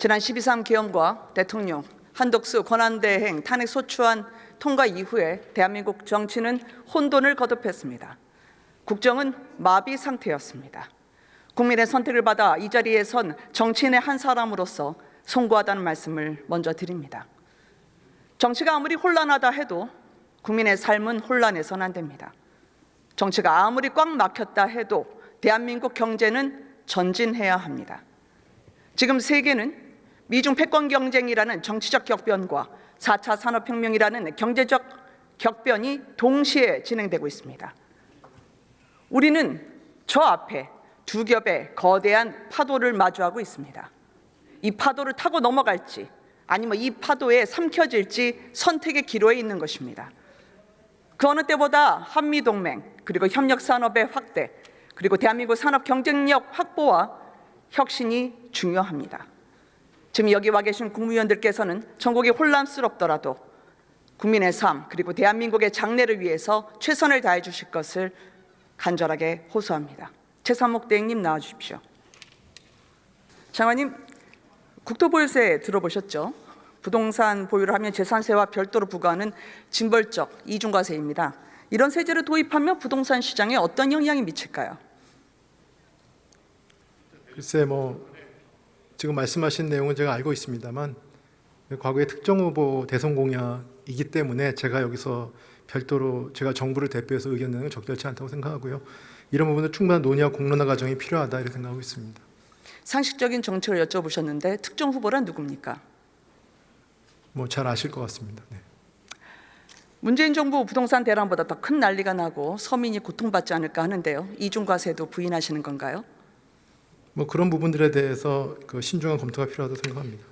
지난 12.3 계엄과 대통령, 한덕수 권한대행 탄핵소추안 통과 이후에 대한민국 정치는 혼돈을 거듭했습니다. 국정은 마비 상태였습니다. 국민의 선택을 받아 이 자리에 선 정치인의 한 사람으로서 송구하다는 말씀을 먼저 드립니다. 정치가 아무리 혼란하다 해도 국민의 삶은 혼란해서는 안 됩니다. 정치가 아무리 꽉 막혔다 해도 대한민국 경제는 전진해야 합니다. 지금 세계는 미중 패권 경쟁이라는 정치적 격변과 4차 산업혁명이라는 경제적 격변이 동시에 진행되고 있습니다. 우리는 저 앞에 두 겹의 거대한 파도를 마주하고 있습니다. 이 파도를 타고 넘어갈지 아니면 이 파도에 삼켜질지 선택의 기로에 있는 것입니다. 그 어느 때보다 한미동맹 그리고 협력산업의 확대 그리고 대한민국 산업 경쟁력 확보와 혁신이 중요합니다. 지금 여기 와 계신 국무위원들께서는 전국이 혼란스럽더라도 국민의 삶 그리고 대한민국의 장래를 위해서 최선을 다해 주실 것을 간절하게 호소합니다. 최상목 대행님 나와 주십시오. 장관님, 국토보유세 들어보셨죠? 부동산 보유를 하면 재산세와 별도로 부과하는 징벌적 이중과세입니다. 이런 세제를 도입하면 부동산 시장에 어떤 영향이 미칠까요? 글쎄 지금 말씀하신 내용은 제가 알고 있습니다만 과거에 특정 후보 대선 공약이기 때문에 제가 여기서 별도로 제가 정부를 대표해서 의견 내는 건 적절치 않다고 생각하고요. 이런 부분은 충분한 논의와 공론화 과정이 필요하다 이렇게 생각하고 있습니다. 상식적인 정책을 여쭤보셨는데 특정 후보란 누굽니까? 잘 아실 것 같습니다. 네. 문재인 정부 부동산 대란보다 더 큰 난리가 나고 서민이 고통받지 않을까 하는데요. 이중과세도 부인하시는 건가요? 그런 부분들에 대해서 신중한 검토가 필요하다고 생각합니다.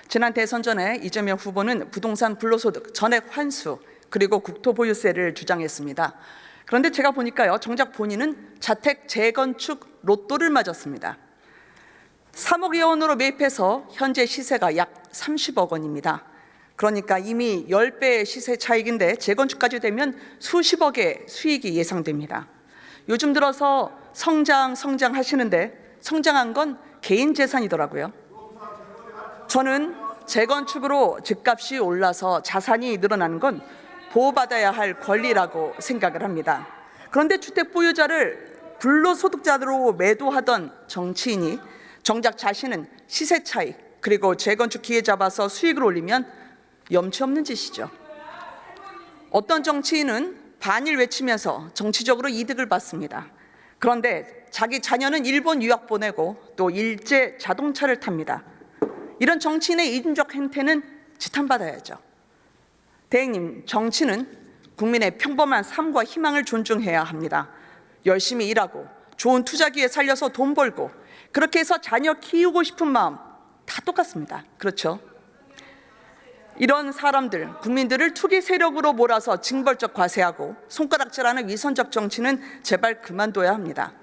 지난 대선 전에 이재명 후보는 부동산 불로소득 전액 환수 그리고 국토보유세를 주장했습니다. 그런데 제가 보니까요, 정작 본인은 자택 재건축 로또를 맞았습니다. 3억여 원으로 매입해서 현재 시세가 약 30억 원입니다. 그러니까 이미 10배의 시세 차익인데 재건축까지 되면 수십억의 수익이 예상됩니다. 요즘 들어서 성장 하시는데 성장한 건 개인 재산이더라고요. 저는 재건축으로 집값이 올라서 자산이 늘어나는 건 보호받아야 할 권리라고 생각을 합니다. 그런데 주택 보유자를 불로소득자로 매도하던 정치인이 정작 자신은 시세 차익 그리고 재건축 기회 잡아서 수익을 올리면 염치 없는 짓이죠. 어떤 정치인은 반일 외치면서 정치적으로 이득을 받습니다. 그런데 자기 자녀는 일본 유학 보내고 또 일제 자동차를 탑니다. 이런 정치인의 이중적 행태는 지탄받아야죠. 대행님, 정치는 국민의 평범한 삶과 희망을 존중해야 합니다. 열심히 일하고 좋은 투자 기회 살려서 돈 벌고 그렇게 해서 자녀 키우고 싶은 마음 다 똑같습니다. 그렇죠? 이런 사람들, 국민들을 투기 세력으로 몰아서 징벌적 과세하고 손가락질하는 위선적 정치는 제발 그만둬야 합니다.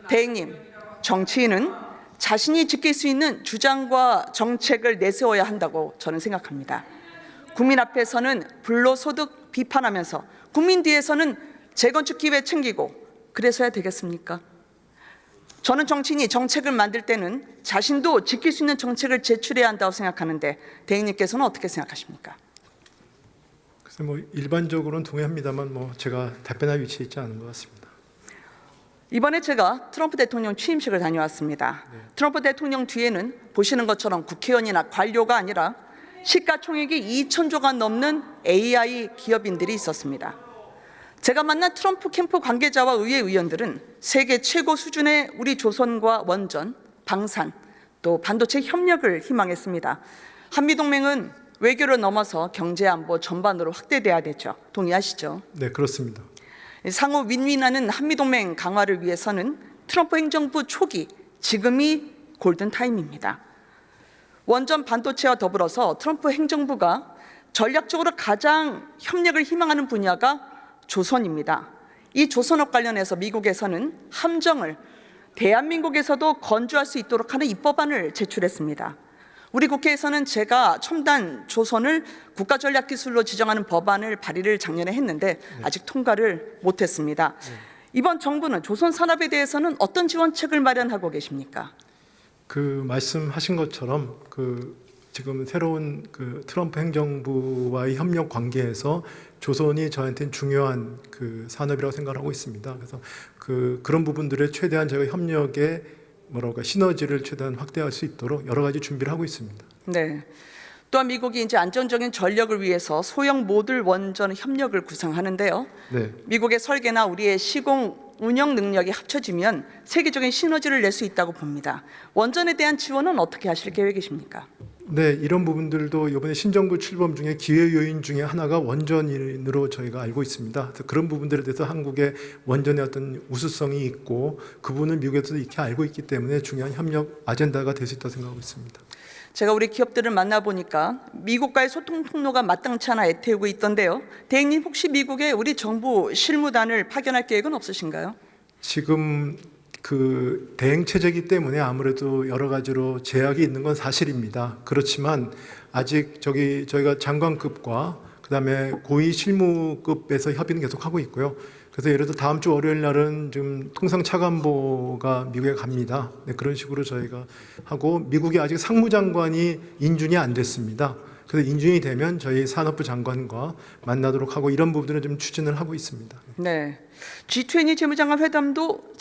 대행님, 정치인은 자신이 지킬 수 있는 주장과 정책을 내세워야 한다고 저는 생각합니다. 국민 앞에서는 불로소득 비판하면서 국민 뒤에서는 재건축 기회 챙기고 그래서야 되겠습니까? 저는 정치인이 정책을 만들 때는 자신도 지킬 수 있는 정책을 제출해야 한다고 생각하는데 대행님께서는 어떻게 생각하십니까? 그래서 일반적으로는 동의합니다만 제가 답변할 위치에 있지 않은 것 같습니다. 이번에 제가 트럼프 대통령 취임식을 다녀왔습니다. 네. 트럼프 대통령 뒤에는 보시는 것처럼 국회의원이나 관료가 아니라 시가총액이 2,000조가 넘는 AI 기업인들이 있었습니다. 제가 만난 트럼프 캠프 관계자와 의회 의원들은 세계 최고 수준의 우리 조선과 원전, 방산, 또 반도체 협력을 희망했습니다. 한미동맹은 외교를 넘어서 경제 안보 전반으로 확대돼야 되죠. 동의하시죠? 네, 그렇습니다. 상호 윈윈하는 한미동맹 강화를 위해서는 트럼프 행정부 초기, 지금이 골든타임입니다. 원전 반도체와 더불어서 트럼프 행정부가 전략적으로 가장 협력을 희망하는 분야가 조선입니다. 이 조선업 관련해서 미국에서는 함정을 대한민국에서도 건조할 수 있도록 하는 입법안을 제출했습니다. 우리 국회에서는 제가 첨단 조선을 국가전략기술로 지정하는 법안을 발의를 작년에 했는데 아직 통과를 못했습니다. 이번 정부는 조선 산업에 대해서는 어떤 지원책을 마련하고 계십니까? 그 말씀하신 것처럼 지금 새로운 트럼프 행정부와의 협력 관계에서 조선이 저한테는 중요한 산업이라고 생각하고 있습니다. 그래서 그런 부분들에 최대한 제가 협력의 시너지를 최대한 확대할 수 있도록 여러 가지 준비를 하고 있습니다. 네. 또한 미국이 이제 안정적인 전력을 위해서 소형 모듈 원전 협력을 구상하는데요. 네. 미국의 설계나 우리의 시공 운영 능력이 합쳐지면 세계적인 시너지를 낼 수 있다고 봅니다. 원전에 대한 지원은 어떻게 하실 계획이십니까? 네, 이런 부분들도 이번에 신정부 출범 중에 기회 요인 중에 하나가 원전으로 저희가 알고 있습니다. 그래서 그런 부분들에 대해서 한국의 원전의 어떤 우수성이 있고 그 부분을 미국에서도 익히 알고 있기 때문에 중요한 협력 아젠다가 될 수 있다고 생각하고 있습니다. 제가 우리 기업들을 만나보니까 미국과의 소통 통로가 마땅치 않아 애태우고 있던데요. 대행님 혹시 미국에 우리 정부 실무단을 파견할 계획은 없으신가요? 지금 대행 체제이기 때문에 아무래도 여러 가지로 제약이 있는 건 사실입니다. 그렇지만 아직 저희가 장관급과 그다음에 고위 실무급에서 협의는 계속 하고 있고요. 그래서 예를 들어 다음 주 월요일 날은 지금 통상 차관보가 미국에 갑니다. 네, 그런 식으로 저희가 하고 미국이 아직 상무장관이 인준이 안 됐습니다. 그래서 인준이 되면 저희 산업부 장관과 만나도록 하고 이런 부분들은 좀 추진을 하고 있습니다. 네. G20 재무장관 회담도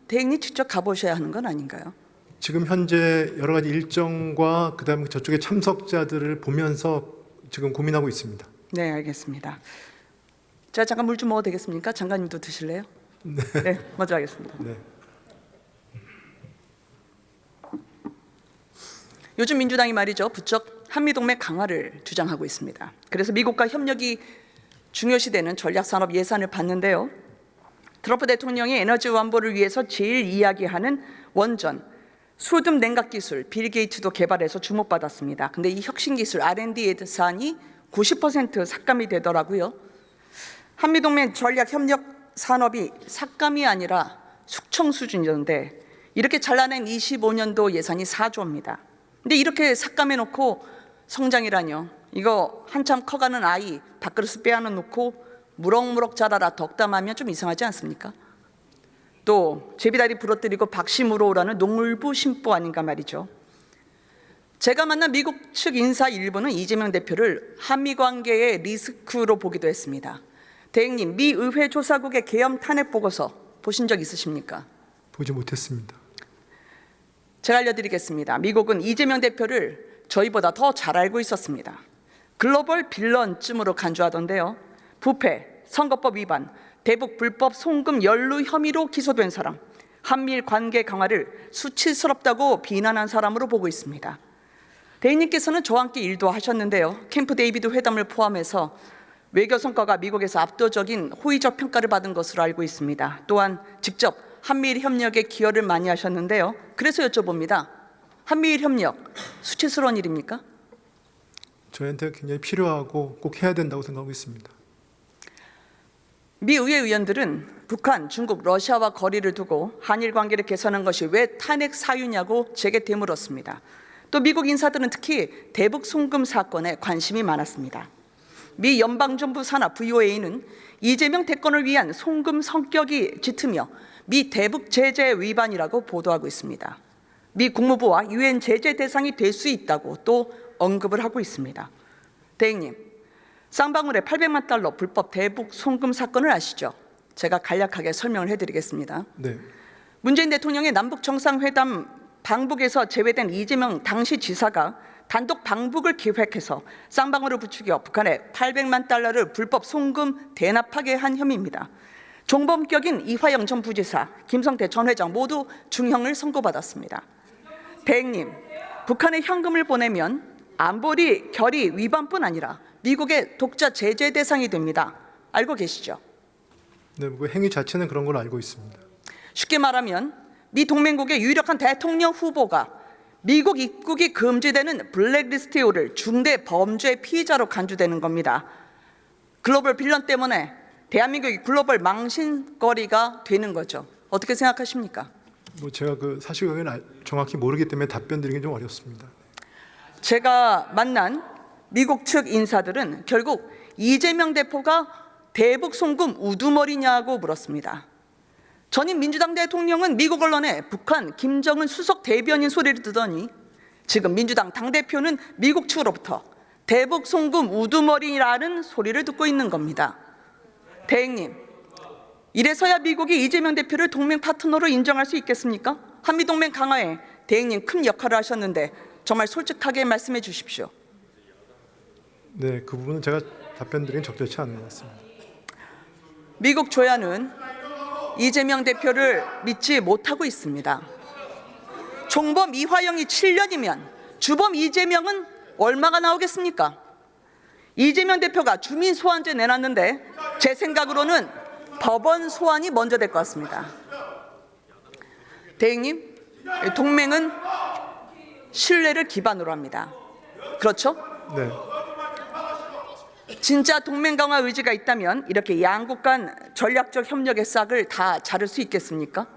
대행님 직접 가보셔야 하는 건 아닌가요? 지금 현재 여러 가지 일정과 그다음에 저쪽에 참석자들을 보면서 지금 고민하고 있습니다. 네, 알겠습니다. 제가 잠깐 물 좀 먹어도 되겠습니까? 장관님도 드실래요? 네, 먼저 하겠습니다. 네. 요즘 민주당이 말이죠, 부쩍 한미동맹 강화를 주장하고 있습니다. 그래서 미국과 협력이 중요시되는 전략산업 예산을 받는데요. 트럼프 대통령이 에너지 완보를 위해서 제일 이야기하는 원전, 수듬 냉각 기술, 빌 게이츠도 개발해서 주목받았습니다. 근데 이 혁신 기술 R&D 예산이 90% 삭감이 되더라고요. 한미동맹 전략협력 산업이 삭감이 아니라 숙청 수준이었는데 이렇게 잘라낸 25년도 예산이 4조입니다. 근데 이렇게 삭감해놓고 성장이라뇨. 이거 한참 커가는 아이 밥그릇 빼앗아놓고 무럭무럭 자라라 덕담하면 좀 이상하지 않습니까? 또 제비다리 부러뜨리고 박심으로 오라는 농물부 심보 아닌가 말이죠. 제가 만난 미국 측 인사 일부는 이재명 대표를 한미 관계의 리스크로 보기도 했습니다. 대행님, 미 의회 조사국의 계엄 탄핵 보고서 보신 적 있으십니까? 보지 못했습니다. 제가 알려드리겠습니다. 미국은 이재명 대표를 저희보다 더 잘 알고 있었습니다. 글로벌 빌런쯤으로 간주하던데요. 부패, 선거법 위반, 대북 불법 송금 연루 혐의로 기소된 사람, 한미일 관계 강화를 수치스럽다고 비난한 사람으로 보고 있습니다. 대행님께서는 저와 함께 일도 하셨는데요. 캠프 데이비드 회담을 포함해서 외교 성과가 미국에서 압도적인 호의적 평가를 받은 것으로 알고 있습니다. 또한 직접 한미일 협력에 기여를 많이 하셨는데요. 그래서 여쭤봅니다. 한미일 협력 수치스러운 일입니까? 저희한테 굉장히 필요하고 꼭 해야 된다고 생각하고 있습니다. 미 의회 의원들은 북한, 중국, 러시아와 거리를 두고 한일 관계를 개선한 것이 왜 탄핵 사유냐고 제게 되물었습니다. 또 미국 인사들은 특히 대북 송금 사건에 관심이 많았습니다. 미 연방정부 산하 VOA는 이재명 대권을 위한 송금 성격이 짙으며 미 대북 제재 위반이라고 보도하고 있습니다. 미 국무부와 유엔 제재 대상이 될 수 있다고 또 언급을 하고 있습니다. 대행님, 쌍방울의 800만 달러 불법 대북 송금 사건을 아시죠? 제가 간략하게 설명을 해드리겠습니다. 네. 문재인 대통령의 남북 정상회담 방북에서 제외된 이재명 당시 지사가 단독 방북을 기획해서 쌍방울을 부추겨 북한에 800만 달러를 불법 송금 대납하게 한 혐의입니다. 종범격인 이화영 전 부지사, 김성태 전 회장 모두 중형을 선고받았습니다. 대행님, 북한에 현금을 보내면 안보리 결의 위반뿐 아니라 미국의 독자 제재 대상이 됩니다. 알고 계시죠? 네, 그 행위 자체는 그런 걸 알고 있습니다. 쉽게 말하면 미 동맹국의 유력한 대통령 후보가 미국 입국이 금지되는 블랙리스트에 오를 중대 범죄 피의자로 간주되는 겁니다. 글로벌 빌런 때문에 대한민국이 글로벌 망신거리가 되는 거죠. 어떻게 생각하십니까? 제가 그 사실관계는 정확히 모르기 때문에 답변드리기 좀 어렵습니다. 제가 만난 미국 측 인사들은 결국 이재명 대표가 대북 송금 우두머리냐고 물었습니다. 전임 민주당 대통령은 미국 언론에 북한 김정은 수석 대변인 소리를 듣더니 지금 민주당 당대표는 미국 측으로부터 대북 송금 우두머리라는 소리를 듣고 있는 겁니다. 대행님, 이래서야 미국이 이재명 대표를 동맹 파트너로 인정할 수 있겠습니까? 한미동맹 강화에 대행님 큰 역할을 하셨는데 정말 솔직하게 말씀해 주십시오. 네, 그 부분은 제가 답변 드리긴 적절치 않은 것 같습니다. 미국 조야는 이재명 대표를 믿지 못하고 있습니다. 총범 이화영이 7년이면 주범 이재명은 얼마가 나오겠습니까? 이재명 대표가 주민 소환제 내놨는데 제 생각으로는 법원 소환이 먼저 될 것 같습니다. 대행님, 동맹은 신뢰를 기반으로 합니다. 그렇죠? 네, 진짜 동맹 강화 의지가 있다면 이렇게 양국 간 전략적 협력의 싹을 다 자를 수 있겠습니까?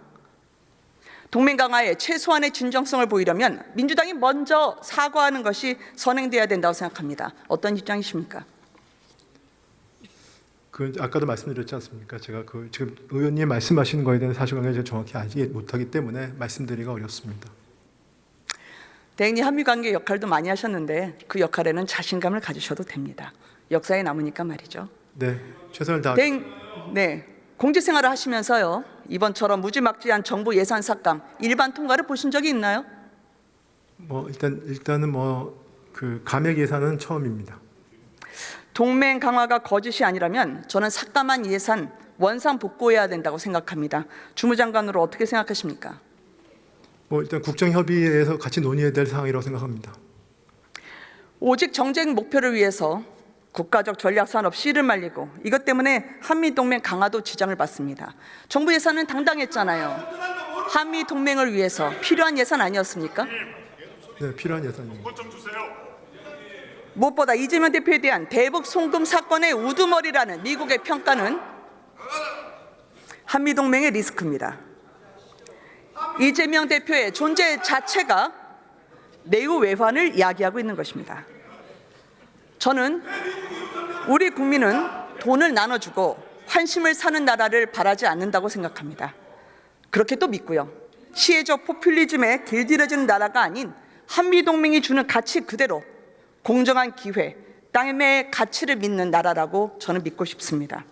동맹 강화에 최소한의 진정성을 보이려면 민주당이 먼저 사과하는 것이 선행돼야 된다고 생각합니다. 어떤 입장이십니까? 그 아까도 말씀드렸지 않습니까? 제가 그 지금 의원님 말씀하시는 거에 대한 사실관계를 제가 정확히 알지 못하기 때문에 말씀드리기가 어렵습니다. 대행님 한미 관계 역할도 많이 하셨는데 그 역할에는 자신감을 가지셔도 됩니다. 역사에 남으니까 말이죠. 네, 최선을 다. 네, 공직 생활을 하시면서요, 이번처럼 무지막지한 정부 예산 삭감 일반 통과를 보신 적이 있나요? 뭐 일단은 뭐 그 감액 예산은 처음입니다. 동맹 강화가 거짓이 아니라면 저는 삭감한 예산 원상 복구해야 된다고 생각합니다. 주무장관으로 어떻게 생각하십니까? 뭐 일단 국정협의회에서 같이 논의해야 될 사항이라고 생각합니다. 오직 정쟁 목표를 위해서 국가적 전략산업 씨를 말리고 이것 때문에 한미동맹 강화도 지장을 받습니다. 정부 예산은 당당했잖아요. 한미동맹을 위해서 필요한 예산 아니었습니까? 네, 필요한 예산입니다. 무엇보다 이재명 대표에 대한 대북 송금 사건의 우두머리라는 미국의 평가는 한미동맹의 리스크입니다. 이재명 대표의 존재 자체가 내후 외환을 야기하고 있는 것입니다. 저는 우리 국민은 돈을 나눠주고 환심을 사는 나라를 바라지 않는다고 생각합니다. 그렇게 또 믿고요. 시혜적 포퓰리즘에 길들여지는 나라가 아닌 한미동맹이 주는 가치 그대로 공정한 기회, 땅의 가치를 믿는 나라라고 저는 믿고 싶습니다.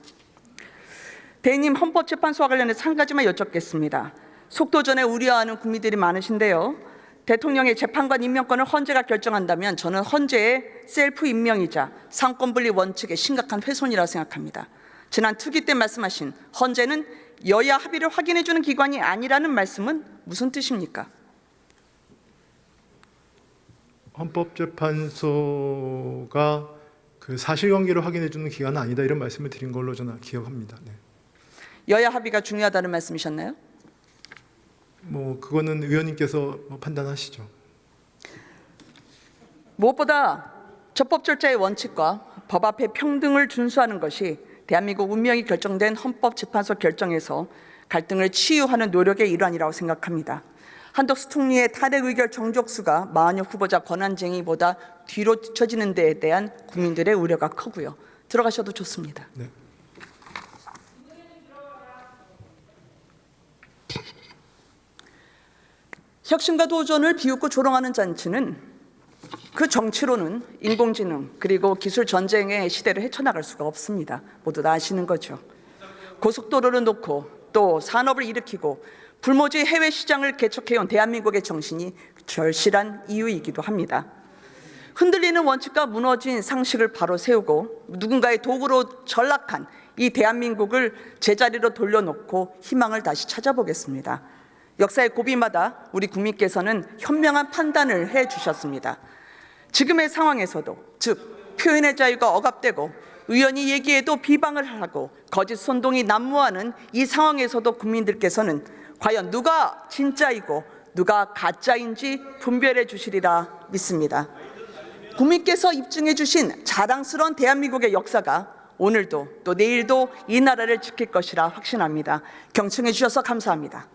대행님, 헌법재판소와 관련해서 한 가지만 여쭙겠습니다. 속도전에 우려하는 국민들이 많으신데요. 대통령의 재판관 임명권을 헌재가 결정한다면 저는 헌재의 셀프 임명이자 상권분리 원칙의 심각한 훼손이라고 생각합니다. 지난 투기 때 말씀하신 헌재는 여야 합의를 확인해 주는 기관이 아니라는 말씀은 무슨 뜻입니까? 헌법재판소가 그 사실관계를 확인해 주는 기관은 아니다 이런 말씀을 드린 걸로 저는 기억합니다. 네. 여야 합의가 중요하다는 말씀이셨나요? 뭐 그거는 의원님께서 뭐 판단하시죠. 무엇보다 적법절자의 원칙과 법 앞에 평등을 준수하는 것이 대한민국 운명이 결정된 헌법재판소 결정에서 갈등을 치유하는 노력의 일환이라고 생각합니다. 한덕수 총리의 탄핵 의결 정족수가 마흔여 후보자 권한쟁의보다 뒤로 뒤처지는 데에 대한 국민들의 우려가 크고요. 들어가셔도 좋습니다. 네. 혁신과 도전을 비웃고 조롱하는 잔치는 그 정치로는 인공지능 그리고 기술 전쟁의 시대를 헤쳐나갈 수가 없습니다. 모두 다 아시는 거죠. 고속도로를 놓고 또 산업을 일으키고 불모지 해외 시장을 개척해온 대한민국의 정신이 절실한 이유이기도 합니다. 흔들리는 원칙과 무너진 상식을 바로 세우고 누군가의 도구로 전락한 이 대한민국을 제자리로 돌려놓고 희망을 다시 찾아보겠습니다. 역사의 고비마다 우리 국민께서는 현명한 판단을 해주셨습니다. 지금의 상황에서도 즉 표현의 자유가 억압되고 의원이 얘기해도 비방을 하고 거짓 선동이 난무하는 이 상황에서도 국민들께서는 과연 누가 진짜이고 누가 가짜인지 분별해 주시리라 믿습니다. 국민께서 입증해 주신 자랑스러운 대한민국의 역사가 오늘도 또 내일도 이 나라를 지킬 것이라 확신합니다. 경청해 주셔서 감사합니다.